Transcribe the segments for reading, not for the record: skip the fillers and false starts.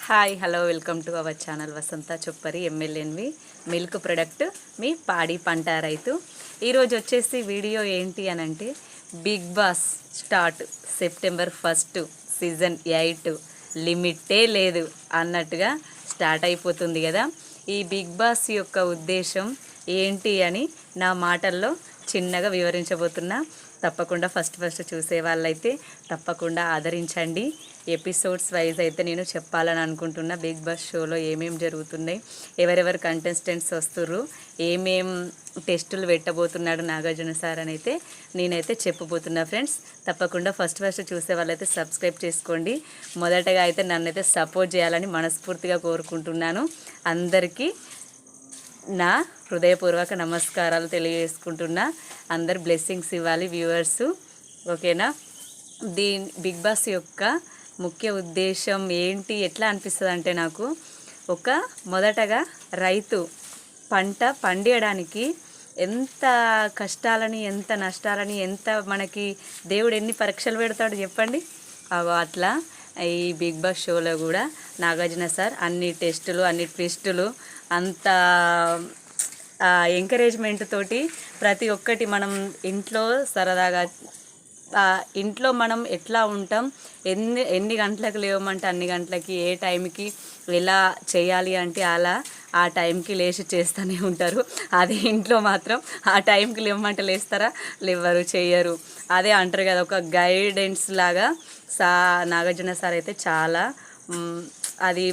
Hi hello welcome to our channel Vasantha Choppari MLNV milk product మీ పాడి పంట రైతు. ఈరోజు వచ్చేసి వీడియో ఏంటి అని అంటే big boss start September 1 season 8 లిమిటే లేదు అన్నట్టుగా స్టార్ట్ అయిపోతుంది కదా. ఈ బిగ్ బాస్ యొక్క ఉద్దేశం ఏంటి అని నా మాటల్లో చిన్నగా వివరించబోతున్నా. తప్పకుండా ఫస్ట్ చూసే వాళ్ళైతే తప్పకుండా ఆదరించండి. ఎపిసోడ్స్ వైజ్ అయితే నేను చెప్పాలని అనుకుంటున్నా. బిగ్ బాస్ షోలో ఏమేమి జరుగుతున్నాయి, ఎవరెవరు కంటెస్టెంట్స్ వస్తుర్రు, ఏమేం టెస్టులు పెట్టబోతున్నాడు నాగార్జున సార్ అని అయితే నేనైతే చెప్పబోతున్నా ఫ్రెండ్స్. తప్పకుండా ఫస్ట్ చూసే వాళ్ళైతే సబ్స్క్రైబ్ చేసుకోండి. మొదటగా అయితే నన్నైతే సపోర్ట్ చేయాలని మనస్ఫూర్తిగా కోరుకుంటున్నాను. అందరికీ నా హృదయపూర్వక నమస్కారాలు తెలియజేసుకుంటున్నా. అందరు బ్లెస్సింగ్స్ ఇవ్వాలి వ్యూవర్స్, ఓకేనా. బిగ్ బాస్ యొక్క ముఖ్య ఉద్దేశం ఏంటి, ఎట్లా అనిపిస్తుంది అంటే నాకు మొదటగా రైతు పంట పండియడానికి ఎంత కష్టాలని, ఎంత నష్టాలని, ఎంత మనకి దేవుడు ఎన్ని పరీక్షలు పెడతాడు చెప్పండి. అట్లా ఈ బిగ్ బాస్ షోలో కూడా నాగార్జున సార్ అన్ని టెస్టులు, అన్ని ట్విస్టులు, అంత ఎంకరేజ్మెంట్ తోటి ప్రతి ఒక్కటి మనం ఇంట్లో సరదాగా ఇంట్లో మనం ఎట్లా ఉంటాం, ఎన్ని గంటలకు లేవమంటే అన్ని గంటలకి, ఏ టైంకి ఎలా చేయాలి అంటే అలా ఆ టైంకి లేచి చేస్తూనే ఉంటారు. అదే ఇంట్లో మాత్రం ఆ టైంకి లేవమంటే లేస్తారా, లేవరు, చేయరు. అదే అంటారు కదా, ఒక గైడెన్స్ లాగా నాగార్జున సార్ అయితే చాలా అది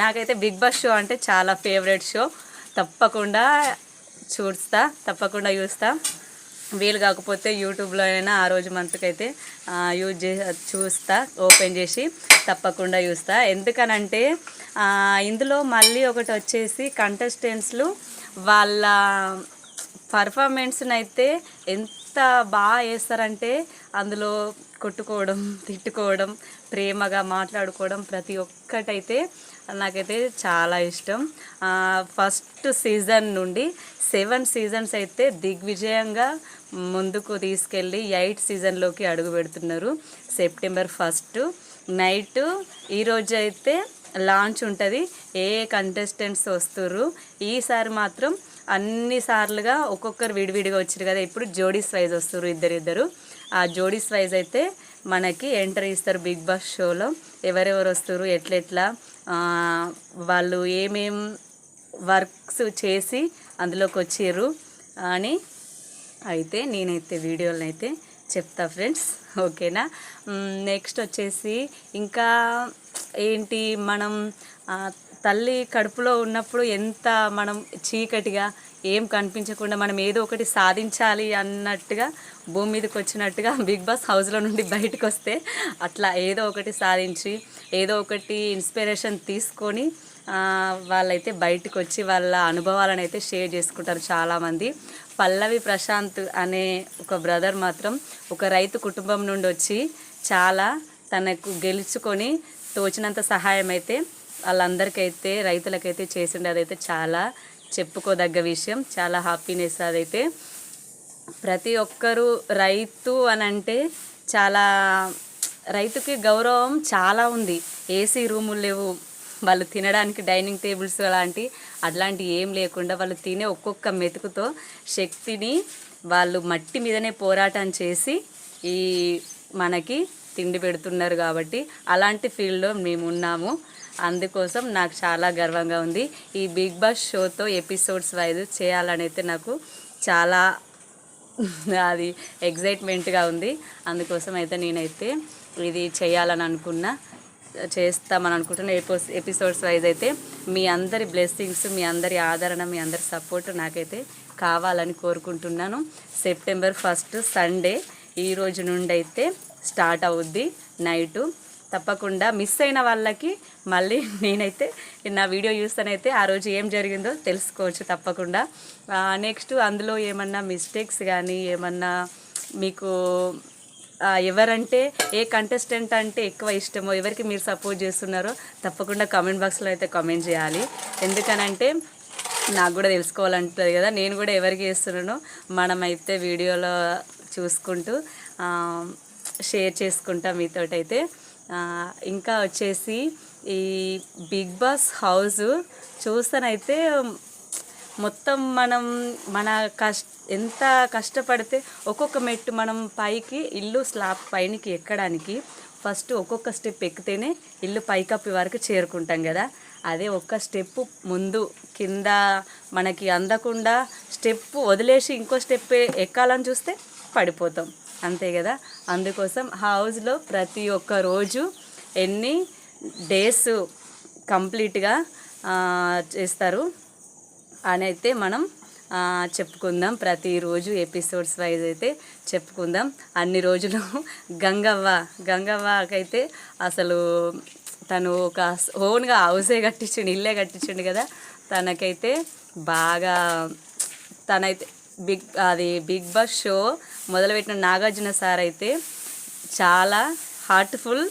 నాకైతే బిగ్ బాస్ షో అంటే చాలా ఫేవరెట్ షో. తప్పకుండా చూస్తా. వీలు కాకపోతే యూట్యూబ్లో అయినా ఆ రోజు మంత్కైతే చూస్తా, ఓపెన్ చేసి తప్పకుండా చూస్తా. ఎందుకనంటే ఇందులో మళ్ళీ ఒకటి వచ్చేసి కంటెస్టెంట్స్లు వాళ్ళ పర్ఫార్మెన్స్ని అయితే ఎంత బాగా చేస్తారంటే అందులో కొట్టుకోవడం, తిట్టుకోవడం, ప్రేమగా మాట్లాడుకోవడం, ప్రతి ఒక్కటైతే నాకైతే చాలా ఇష్టం. ఫస్ట్ సీజన్ నుండి 7 సీజన్స్ అయితే దిగ్విజయంగా ముందుకు తీసుకెళ్ళి 8 సీజన్లోకి అడుగు పెడుతున్నారు. సెప్టెంబర్ 1 నైట్ ఈరోజు అయితే లాంచ్ ఉంటుంది. ఏ కంటెస్టెంట్స్ వస్తుర్రు, ఈసారి మాత్రం అన్నిసార్లుగా ఒక్కొక్కరు విడివిడిగా వచ్చారు కదా, ఇప్పుడు జోడీస్ వైజ్ వస్తుర్రు ఇద్దరు. ఆ జోడీస్ వైజ్ అయితే మనకి ఎంట్రీ ఇస్తారు బిగ్ బాస్ షోలో. ఎవరెవరు వస్తుర్రు, ఎట్లెట్లా వాళ్ళు ఏమేం వర్క్స్ చేసి అందులోకి వచ్చిర్రు అని అయితే నేనైతే వీడియోలను అయితే చెప్తా ఫ్రెండ్స్, ఓకేనా. నెక్స్ట్ వచ్చేసి ఇంకా ఏంటి, మనం తల్లి కడుపులో ఉన్నప్పుడు ఎంత మనం చీకటిగా ఏం కనిపించకుండా మనం ఏదో ఒకటి సాధించాలి అన్నట్టుగా భూమి మీదకి వచ్చినట్టుగా బిగ్ బాస్ హౌస్లో నుండి బయటకు వస్తే అట్లా ఏదో ఒకటి సాధించి, ఏదో ఒకటి ఇన్స్పిరేషన్ తీసుకొని వాళ్ళైతే బయటకు వచ్చి వాళ్ళ అనుభవాలను అయితే షేర్ చేసుకుంటారు చాలామంది. పల్లవి ప్రశాంత్ అనే ఒక బ్రదర్ మాత్రం ఒక రైతు కుటుంబం నుండి వచ్చి చాలా తనకు గెలుచుకొని తోచినంత సహాయం అయితే వాళ్ళందరికైతే రైతులకైతే చేసిండే. అదైతే చాలా చెప్పుకోదగ్గ విషయం, చాలా హ్యాపీనెస్. అదైతే ప్రతి ఒక్కరూ రైతు అని అంటే చాలా, రైతుకి గౌరవం చాలా ఉంది. ఏసీ రూములు లేవు, వాళ్ళు తినడానికి డైనింగ్ టేబుల్స్ అట్లాంటివి ఏం లేకుండా వాళ్ళు తినే ఒక్కొక్క మెతుకుతో శక్తిని వాళ్ళు మట్టి మీదనే పోరాటం చేసి ఈ మనకి తిండి పెడుతున్నారు. కాబట్టి అలాంటి ఫీల్డ్లో మేము ఉన్నాము. అందుకోసం నాకు చాలా గర్వంగా ఉంది. ఈ బిగ్ బాస్ షోతో ఎపిసోడ్స్ వైజ్ చేయాలని అయితే నాకు చాలా అది ఎగ్జైట్మెంట్గా ఉంది. అందుకోసం అయితే నేనైతే ఇది చేయాలని అనుకున్నా, చేస్తామని అనుకుంటున్న. ఎపిసోడ్స్ వైజ్ అయితే మీ అందరి బ్లెస్సింగ్స్, మీ అందరి ఆదరణ, మీ అందరి సపోర్ట్ నాకైతే కావాలని కోరుకుంటున్నాను. సెప్టెంబర్ 1 సండే ఈ రోజు నుండి అయితే స్టార్ట్ అవుద్ది నైటు. తప్పకుండా మిస్ అయిన వాళ్ళకి మళ్ళీ నేనైతే నా వీడియో చూస్తానైతే ఆ రోజు ఏం జరిగిందో తెలుసుకోవచ్చు తప్పకుండా. నెక్స్ట్ అందులో ఏమన్నా మిస్టేక్స్ కానీ ఏమన్నా మీకు ఎవరంటే ఏ కంటెస్టెంట్ అంటే ఎక్కువ ఇష్టమో, ఎవరికి మీరు సపోర్ట్ చేస్తున్నారో తప్పకుండా కామెంట్ బాక్స్లో అయితే కామెంట్ చేయాలి. ఎందుకనంటే నాకు కూడా తెలుసుకోవాలంటుంది కదా, నేను కూడా ఎవరికి చేస్తున్నానో మనమైతే వీడియోలో చూసుకుంటూ షేర్ చేసుకుంటాం మీతోటైతే. ఇంకా వచ్చేసి ఈ బిగ్ బాస్ హౌస్ చూస్తానైతే మొత్తం మనం మన ఎంత కష్టపడితే ఒక్కొక్క మెట్టు మనం పైకి ఇల్లు స్లాబ్ పైనకి ఎక్కడానికి ఫస్ట్ ఒక్కొక్క స్టెప్ ఎక్కితేనే ఇల్లు పైకప్పి వరకు చేరుకుంటాం కదా. అదే ఒక్క స్టెప్ ముందు కింద మనకి అందకుండా స్టెప్ వదిలేసి ఇంకో స్టెప్ ఎక్కాలని చూస్తే పడిపోతాం, అంతే కదా. అందుకోసం హౌస్లో ప్రతి ఒక్క రోజు ఎన్ని డేస్ కంప్లీట్గా చేస్తారు అని అయితే మనం చెప్పుకుందాం. ఎపిసోడ్స్ వైజ్ అయితే చెప్పుకుందాం. అన్ని రోజులు గంగవ్వకైతే అసలు తను ఒక ఓన్గా హౌసే కట్టించిండు, ఇల్లే కట్టించిండు కదా. తనకైతే బాగా తనైతే బిగ్ బాస్ షో మొదలుపెట్టిన నాగార్జున సార్ అయితే చాలా హార్ట్ఫుల్.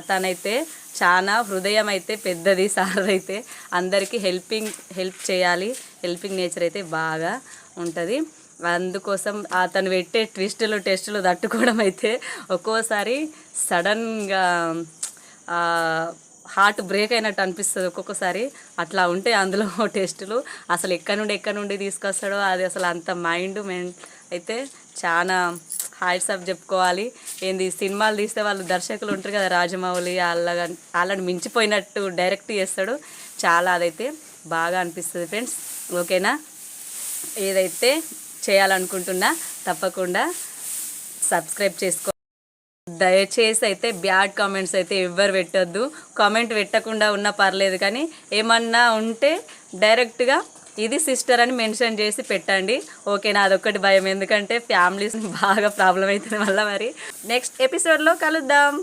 తనైతే చాలా హృదయం అయితే పెద్దది సార్ అయితే. అందరికీ హెల్ప్ చేయాలి, హెల్పింగ్ నేచర్ అయితే బాగా ఉంటుంది. అందుకోసం అతను పెట్టే టెస్టులు తట్టుకోవడం అయితే ఒక్కోసారి సడన్గా హార్ట్ బ్రేక్ అయినట్టు అనిపిస్తుంది ఒక్కొక్కసారి. అట్లా ఉంటాయి అందులో టెస్టులు. అసలు ఎక్కడి నుండి తీసుకొస్తాడో అది అసలు అంత మైండ్ అయితే చాలా హ్యాట్స్ ఆఫ్ చెప్పుకోవాలి. సినిమాలు తీస్తే వాళ్ళు దర్శకులు ఉంటారు కదా, రాజమౌళి వాళ్ళని మించిపోయినట్టు డైరెక్ట్ చేస్తాడు. చాలా అదైతే బాగా అనిపిస్తుంది ఫ్రెండ్స్. ఓకేనా, ఏదైతే చేయాలనుకుంటున్నా తప్పకుండా సబ్స్క్రైబ్ చేసుకో. దయచేసి అయితే బ్యాడ్ కామెంట్స్ అయితే ఎవ్వరు పెట్టొద్దు. కామెంట్ పెట్టకుండా ఉన్నా పర్లేదు, కానీ ఏమన్నా ఉంటే డైరెక్ట్గా ఇది సిస్టర్ అని మెన్షన్ చేసి పెట్టండి. ఓకేనా, అదొక్కటి భయం, ఎందుకంటే ఫ్యామిలీస్ బాగా ప్రాబ్లం అవుతుంది. మళ్ళీ మరి నెక్స్ట్ ఎపిసోడ్లో కలుద్దాం.